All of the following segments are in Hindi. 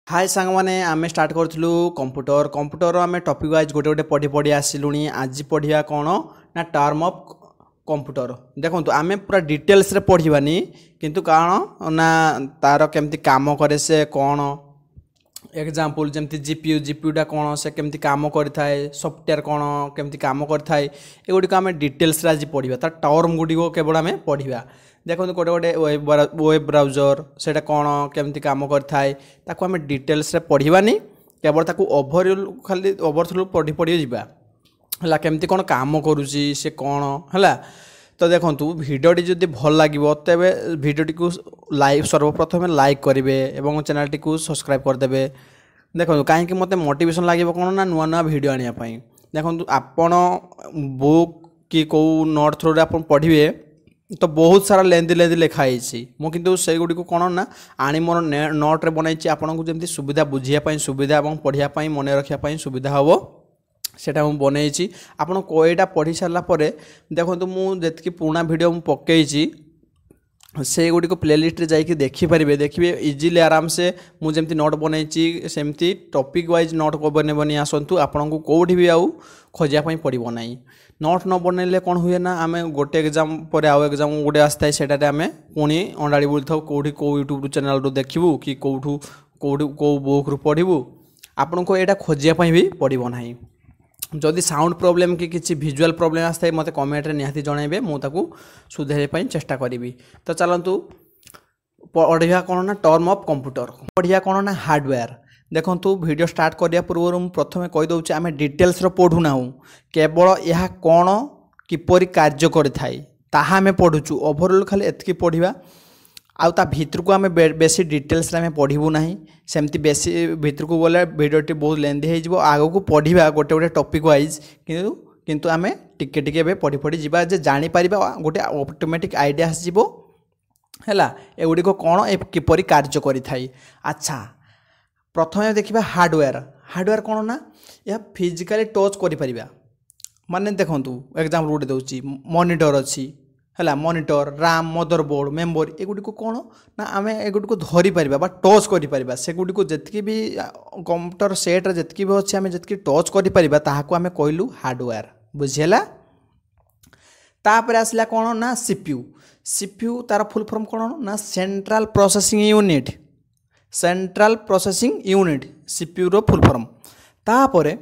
हाय सांग माने आमे स्टार्ट करथलु कंप्यूटर आमे टॉपिक वाइज गोटे गोटे पढ़ी पढ़ी आसिलुनी आज पढ़िया कोन ना टर्म ऑफ कंप्यूटर देखंतु आमे पूरा डिटेल्स रे पढ़िबानी किंतु कारण ना तार केमती काम करे से कोन एग्जांपल जेमती जीपीयू डा कोन से केमती काम करथाय सॉफ्टवेयर कोन केमती काम करथाय एगुडी को आमे डिटेल्स रे आज पढ़िबा ता टर्म गुडी को केवल आमे पढ़िबा देखो गोटे गोटे वेब ब्राउजर से कौन केमती काम करथाय ताको आमे डिटेल्स रे पढ़िबानी केवल ताको ओवरऑल खाली ओवरथ्रो पढ़ी पढ़ी जिबा हला केमती कौन काम करूची से कौन हला तो देखंतु भिडियोटी जदि भल लागिवो तबे भिडियोटी को लाइक सर्वप्रथम लाइक करेंगे और चैनल को सब्सक्राइब करदेवे देखो कहीं मते मोटिवेशन लगे कौन ना नुआ नुआ भिडियो आने देखो आपण बुक कि कौ नोट थ्रू आप पढ़े तो बहुत सारा लेंदी लेंदी लिखाई मु किंतु से गुडी को कौन ना आनी मोर नोट रे बनाई आपको जमी सुविधा बुझापी सुविधा और पढ़ाई मन रखापी सुविधा हम सेटा मु बनई आपन कोईटा पढ़ी सारा देखो मुझे पुराना वीडियो मु पकई से गुडी को प्लेलिस्ट रे जाइए देखिपारे देखिए इजिली आराम से मुझे नोट बनई सेमती टॉपिक वाइज नोट को बने बनी आसतु आपन को कौटी भी आउ खोजापी पड़ो ना नोट न बनइले कौन हुए ना आम गोटे एग्जाम पर आउ एग्जाम गोटे आसता है आम पुणी अंडाड़ी बुली था कौटी कौ यूट्यूब चैनल रू देखू कि कौटू कौटू कौ बुक रू पढ़ू आपन को यहाँ खोजापी भी पड़ो ना जदि साउंड प्रोब्लेम कि किसी विजुअल प्रोब्लेम आसता है मत कमेंट रे निहाती जनइबे मुझे सुधारे चेष्टा करी तो चलतु पढ़िया कौन ना टर्म ऑफ कंप्यूटर पढ़िया कौन ना हार्डवेयर देखो वीडियो स्टार्ट करिया पूर्व प्रथम कहीदे आम डिटेल्स पढ़ू ना केवल यह कौन किपरि कार्य करें ताहा पढ़ुचु ओवरऑल खाली एतकी पढ़ा आउ ता भितर को आम बेसी डिटेल्स आम पढ़ू ना सेमती बेसी भितर को गले भिडियोटी बहुत लेंदी हो आग को पढ़ा गोटे गोटे टॉपिक वाइज किंतु आम टिके टिके पढ़ी पढ़ी जा जापर गोटे ऑटोमेटिक आइडिया आसो है एगुड़िक कौन किपरि कार्य करें अच्छा प्रथम देखा हार्डवेयर हार्डवेयर कौन ना यह फिजिकाली टच कर माने देखूँ एग्जाम्पल गोटे दूसरी मॉनिटर अच्छी है मॉनिटर राम मदरबोर्ड मेमोरी एगुड़ी कौन ना आम एगुड़ी को धरी पारिबा टच कर सेगुड़ी को जी भी कंप्यूटर सेट जी भी अच्छे आम जी टच कर ताहाको आम कहलु हार्डवेयर बुझीला तापर आसला कौन ना सीपीयू तार फुल फॉर्म कौन ना central processing unit central processing unit CPU रो फुल फॉर्म तापर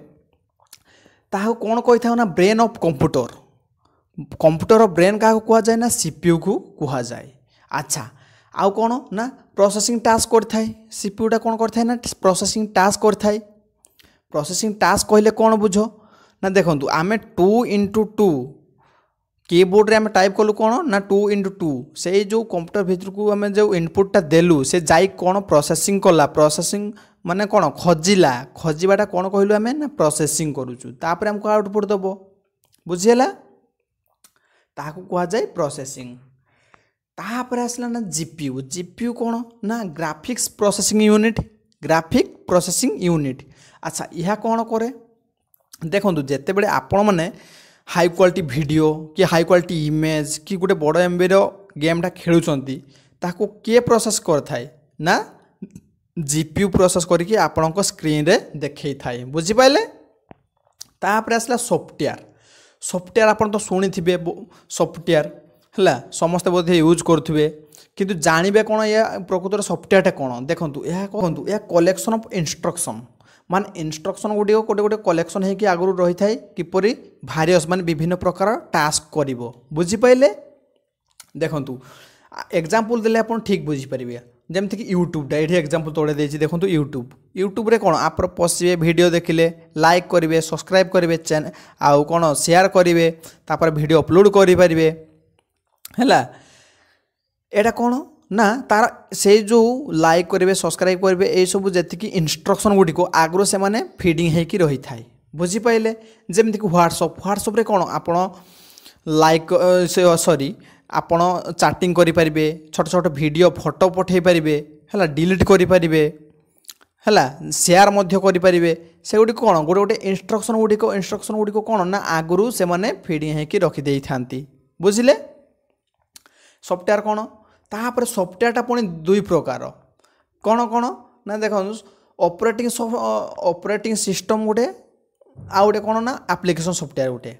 ताहाको कौन कही था ना brain of computer computer brain क्या कह जाए ना सीपीयू को कह जाए अच्छा आउ कौन ना प्रोसेसिंग टास्क करथाय सीपीयूटा कौन करथाय ना प्रोसेसिंग टास्क करथाय प्रोसेसिंग टास्क कहले कौन बुझ ना देखो आम 2x2 कीबोर्ड रे आम टाइप कलु कौन ना 2x2 से जो कंप्यूटर भीतर को आम जो इनपुटा देलु से जाई कौन प्रोसेसिंग कला प्रोसेसिंग माने कौन खजिला खजिबाटा कौन कहलु आम ना प्रोसेसिंग करूचु तापर हमको आउटपुट दबो बुझीला ताको कह जाए प्रोसेसिंग तापर आसला ना जीपीयू कौन ना ग्राफिक्स प्रोसेसिंग यूनिट अच्छा यह कौन करे देखो जिते बड़े आपण मैंने हाई क्वालिटी वीडियो कि हाई क्वालिटी इमेज कि गोटे बड़ एमबी गेमटा खेलुंट ताको किए प्रोसेस करथाय ना जीपीयू प्रोसेस करके आपण स्क्रीन रे देखई थाए बुझिपाइले तापर आसला सॉफ्टवेयर आपन तो शुणी थे सॉफ्टवेयर है समस्ते बोधे यूज करुवे किंतु जानवे कौन या प्रकृतर सॉफ्टवेयर कौन देखूँ यह कलेक्शन ऑफ इंस्ट्रक्शन मान इंस्ट्रक्शन गुड़ी गोटे गोटे कलेक्शन होगी आगुरी रही था किपरि भारियस मान विभिन्न प्रकार टास्क कर बुझिपारे देखूँ एग्जांपल देले आप ठीक बुझीपारे जमती कि यूट्यूबटा ये एग्जांपल तोड़े देखिए देखो यूट्यूब रे कौन आप पशे वीडियो देखिले लाइक करेंगे सब्सक्राइब करेंगे चैनल आउ कौन शेयर करेंगे तापर वीडियो अपलोड करेंगे है यहाँ कौन ना तार से जो लाइक करेंगे सब्सक्राइब करेंगे ये सब जी इंस्ट्रक्शन गुड़ी को आगु से मैंने फीडिंग होगी रही थाए बुझीपारे जमती कि व्हाट्सअप रे कौन आप लाइक सॉरी आपण चैटिंग करेंगे छोट छोट वीडियो फोटो पठे पारे है डिलीट करेंगे है शेयर करेंगे से गुड़ी कौन गोटे गोटे इंस्ट्रक्शन गुड़ी कौन ना आगु से मैंने फीडिंग होगी रखिदे था बुझिले सॉफ्टवेयर कौन तापर सॉफ्टवेयरटा पुणी दुई प्रकार कौन कौन ना देखो ऑपरेटिंग सिस्टम गोटे आ गोटे कौन ना एप्लिकेशन सॉफ्टवेयर गोटे।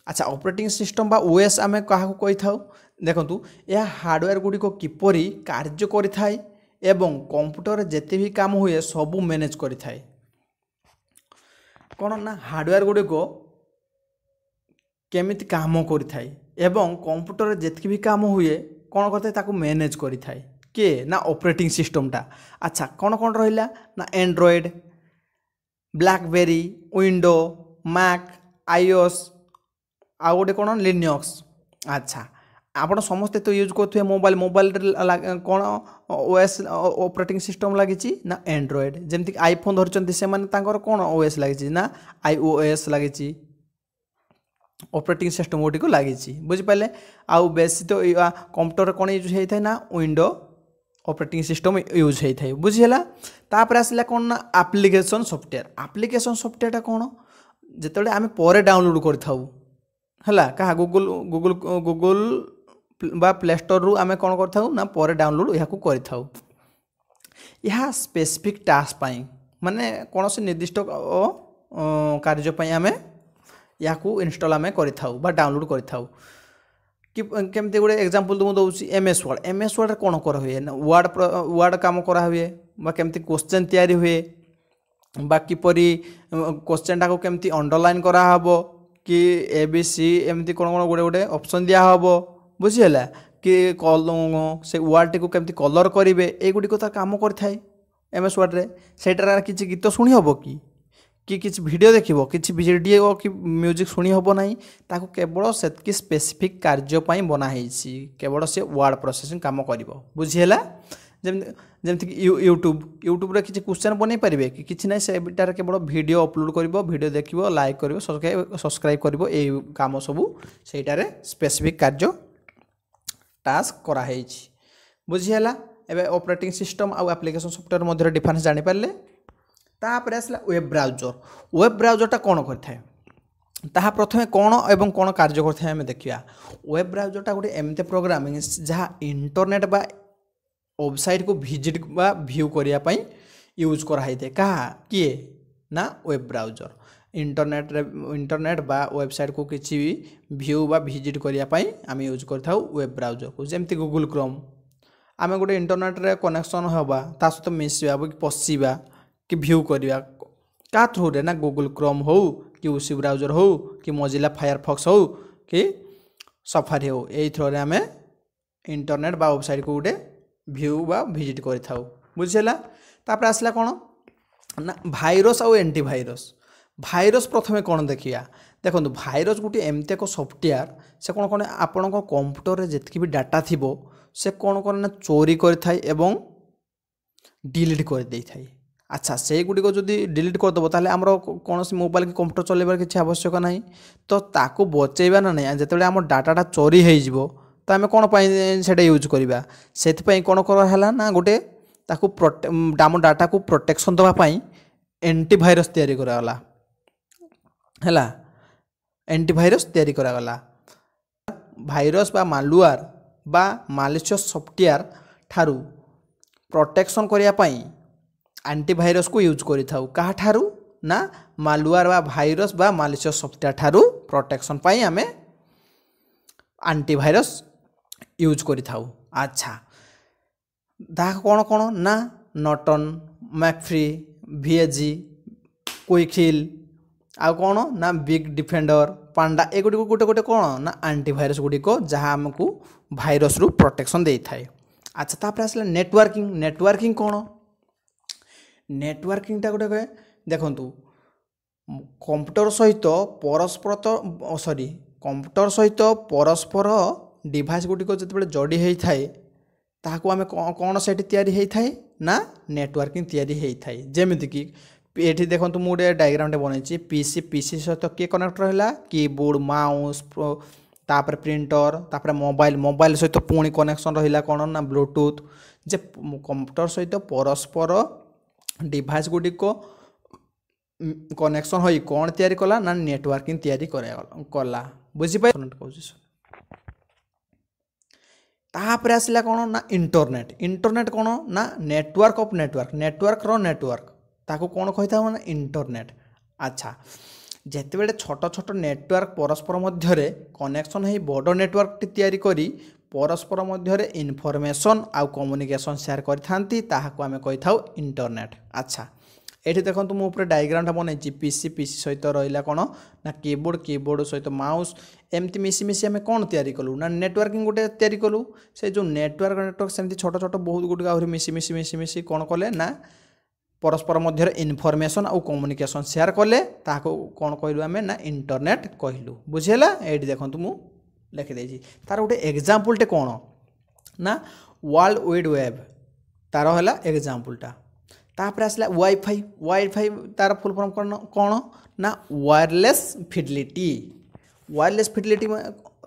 अच्छा ऑपरेटिंग सिस्टम बा ओएस आम क्या कही था देखु यह हार्डवेयर गुड़िक किपरि कार्य करिथाए एवं कंप्यूटर जेते भी काम हुए सबू मैनेज करिथाए। कौन ना हार्डवेयर गुड़िक केमिति काम करिथाए एवं कंप्यूटर जेतकी भी काम हुए कौन करते ताकू मैनेज करिथाए किए ना ऑपरेटिंग सिस्टमटा। अच्छा कौन कौन रहिला ना Android, BlackBerry, window, Mac, iOS आ गोटे कौन लिनक्स। अच्छा आपण समस्ते तो यूज करते मोबाइल मोबाइल कौन ओएस ऑपरेटिंग सिस्टम लगी ना एंड्रॉयड जमती आईफोन धरती से कौन ओएस लगी ना आईओएस लगी ऑपरेटिंग सिस्टम गुड़ी को लगी बुझिपारे। आउ बेसी तो कंप्यूटर कौन यूज होता है ना विंडो ऑपरेटिंग सिस्टम यूज होता है बुझीगला। तापर आसला कौन ना एप्लिकेशन सॉफ्टवेयर। एप्लिकेशन सॉफ्टवेयर कौन जिते आम पर डाउनलोड करा क्या गूगल गूगल गूगल बा प्ले स्टोर रु आम कौन कर ना पर डाउनलोड यहाँ कर यह स्पेसिफिक टास्क पाई माने कौन से निर्दिष्ट कार्यपाई आम या इनस्टॉल आम कर डाउनलोड कर कि केमती गोटे एग्जांपल तुम दूसरी एमएस वर्ड कौन कर हुए ना वर्ड काम करा हुए बा केमती क्वेश्चन तैयारी हुए बा किपरि क्वेश्चन टाको केमती अंडरलाइन करा हबो कि एबीसी एमती कौन कौन गोटे गोटे ऑप्शन दिया हबो बुझीगला कि से वर्ड टी को केमती कलर करेंगे युड़ी तो काम कर एमएस वर्ड रे सेटार किसी गीत शुणी हम कि किसी वीडियो देखिबो किसी वीडियो कि म्यूजिक शुणी हम ना ताको केवल से स्पेसिफिक कार्यपाई बनाई केवल से वर्ड प्रोसेसिंग काम कर बुझीगला। जमती यूट्यूब रे किसी क्वेश्चन बन पारे कि किसी ना से केवल वीडियो अपलोड कर वीडियो देख लाइक कर सब्सक्राइब कर काम सबू से स्पेसिफिक कार्य टास्क कराई बुझीगला। एवं ऑपरेटिंग सिस्टम आउ एप्लिकेशन सॉफ्टवेयर मध्य डिफरेंस जानीपारे। तापर आसला वेब ब्राउजर। वेब ब्राउजरटा कौन करଥାଏ ताहा प्रथमे कौन एवं कौन कार्य करଥାଏ आम देखिया। वेब ब्राउजरटा गोटे एमती प्रोग्रामिंग जहाँ इंटरनेट बा वेबसाइट को विजिट बा व्यू करने यूज कराई थे क्या किए ना वेब ब्राउजर इंटरनेट बा वेबसाइट को किसी भी व्यू बा विजिट करने आम यूज करता वेब ब्राउजर को जमती गूगल क्रोम आम गोटे इंटरनेट रे कनेक्शन हवा ता सहित मिसवा पशिवा कि व्यू करवा क्या थ्रू रे ना गूगल क्रोम हो कि उसी ब्राउजर हो कि मोजिला फायरफॉक्स हो कि सफारी हो यही थ्रू रे आम इंटरनेट बा वेबसाइट को गोटे व्यू बा विजिट कर बुझेगा। तापर आसला कौन ना भाइरस आउ एंटीभाइरस। भाइरस प्रथमे कौन देखिया देखो भाइरस गोटे एमती एक सॉफ्टवेयर से कौन कौन आपण कंप्यूटर रे जितकी भी डाटा थिबो से कौन कौन ना चोरी करथाय एवं डिलीट कर देथाय। अच्छा से गुड़िक जदि डिलीट करदेव ताले आमर कौन मोबाइल कि कंप्यूटर चलेबार किसी आवश्यक ना तो ताको बचेबा ना नहीं जिते आम डाटाटा चोरी हो तो आम कौन से यूज करवा से कौन कराला ना गोटे ताकू आम डाटा को प्रोटेक्शन देवाई एंटीभाइरस तैयारी करागला है एंटीभाइरस तैयारी करागला। भाइरस बा मालुआर बा मालिशियस सॉफ्टवेयर ठारू प्रोटेक्शन करने एंटीभाइरस को यूज करिथाउ कहा ठारू ना मालुआर बा भाइरस बा मालिशियस सॉफ्टवेयर ठारू प्रोटेक्शन पाई आमे एंटीभाइरस यूज करिथाउ। अच्छा दा कौन कौन ना नॉर्टन, मैकफ्री, वीएजी, क्विकहिल आ कौन ना बिग डिफेंडर, पांडा एगुड़ी गोटे गोटे कौन ना एंटीभाइरस गुड़िक जहाँ आमको भाइरस रु प्रोटेक्शन दे थाए। अच्छा तापर आसला नेटवर्किंग। नेटवर्किंग कौन नेटवर्किंगटा गोटे कहे देखंतु कंप्यूटर सहित परस्पर तो सॉरी कंप्यूटर सहित परस्पर डिवाइस गुड़िक जो जोड़ी होता है ताकू आम कौन से तैयारी ना नेटवर्किंग तैयारी होता है। जमीती कि ये देखो मुझे डायग्राम बनई पीसी पीसी सहित किए कनेक्ट रहा कीबोर्ड माउस तापर प्रिंटर तापर मोबाइल मोबाइल सहित पुणी कनेक्शन रहा कौन ना ब्लूटूथ जे कंप्यूटर सहित परस्पर डिवाइस गुड़िक कनेक्शन हो कौन तैयारी कला ना नेटवर्किंग तैयारी कला बुझीपार कहूँ। तापर आसला कौन ना इंटरनेट। इंटरनेट कौन ना नेटवर्क ऑफ नेटवर्क नेटवर्क रो नेटवर्क ताको कौन कही था ना इंटरनेट। अच्छा जितेबाला छोट छोट नेटवर्क परस्पर मध्य कनेक्शन हो बड़ नेटवर्क तैयारी करी परस्पर मध्य इनफॉरमेशन आउ कम्युनिकेशन शेयर करथांती ताहाको आमे कहि थाउ इंटरनेट। अच्छा एठी देखंतु मो ऊपर डायग्राम बनई पीसी पीसी सहित रहिला कोन ना कीबोर्ड कीबोर्ड सहित माउस एमती मिसी मिसी आमे कोन तैयारी कलु ना नेटवर्किंग गोटे तैयारी कलु से जो नेटवर्क सेमती छोट छोट बहुत गुट आहुरी मिसी मिसी मिसी मिसी कोन कले ना परस्पर मध्य इनफॉरमेशन आउ कम्युनिकेशन शेयर कले ताको कोन कहलु आमे ना इंटरनेट कहलु। बुझिला एठी देखंतु मु लिखि देछि तार गोटे एग्जांपल टे कोन ना वर्ल्ड वाइड वेब तार हला एग्जांपलटा। तापर आसला वाईफाई वाईफाई तार फुल फॉर्म कौन ना वायरलेस फिडिलिटी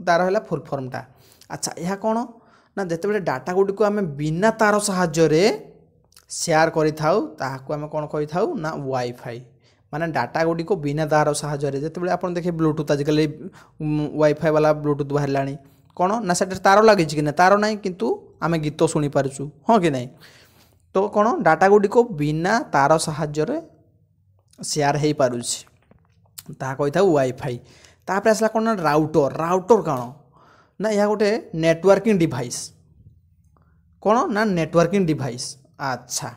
तार है फुल फॉर्मटा। अच्छा यह कौन ना जिते डाटा गुडी को आम बिना तार साहाय्य शेयर करें कौन कही था ना वाईफाई माने डाटा गुडी को बिना तार साहाय्य जिते आप देखिए ब्लूटूथ आजिकल वाईफाई वाला ब्लूटूथ बाहर कौन ना से तार लगे कि ना तार ना किंतु आम गीत शुणी पार्छु हाँ कि नहीं। तो कौन डाटा गुडी को बिना तार साहाय्य शेयर हो पारुछि ता कही था वाईफाई। तापर आसला कौन राउटर राउटर कौन ना यह गोटे नेटवर्किंग डिवाइस कौन ना नेटवर्किंग डिवाइस। अच्छा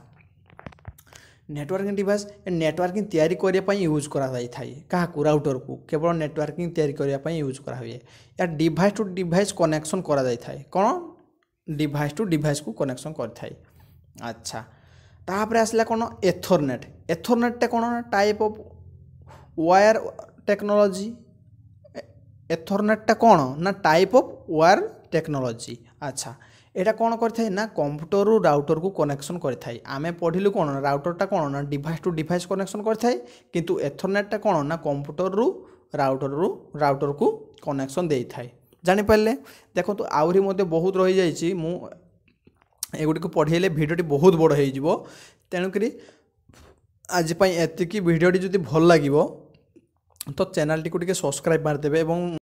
नेटवर्किंग डिवाइस नेटवर्किंग तैयारी करने यूज करा क्या राउटर को केवल नेटवर्किंग तैयारी करने यूज करा हुए या डिवाइस टू डिवाइस कनेक्शन करा कौन डिवाइस टू डिवाइस को कनेक्शन कर। अच्छा तापर आसला कौन एथरनेट एथरनेट कौन type of wire technology Ethernet कौन ना टाइप ऑफ वायर टेक्नोलॉजी। अच्छा एटा कौन करथाय ना कंप्यूटर रु राउटर को कनेक्शन करथाय आमे पढ़िलु कौन राउटरटा कौन ना डिवाइस टू डिवाइस कनेक्शन करथाय किंतु एथरनेट कौन ना कंप्यूटर रु राउटर को कनेक्शन देई थाय। जानि पारले देखो तो आउरी मते बहुत रही जाइछि मु एगुड़ी को पढ़ेले भिडियोटी बहुत बड़ हो तेणुक आज एतिकी भिडियोटी जदि भल लगे तो चैनल टी को सब्सक्राइब मारदेवे।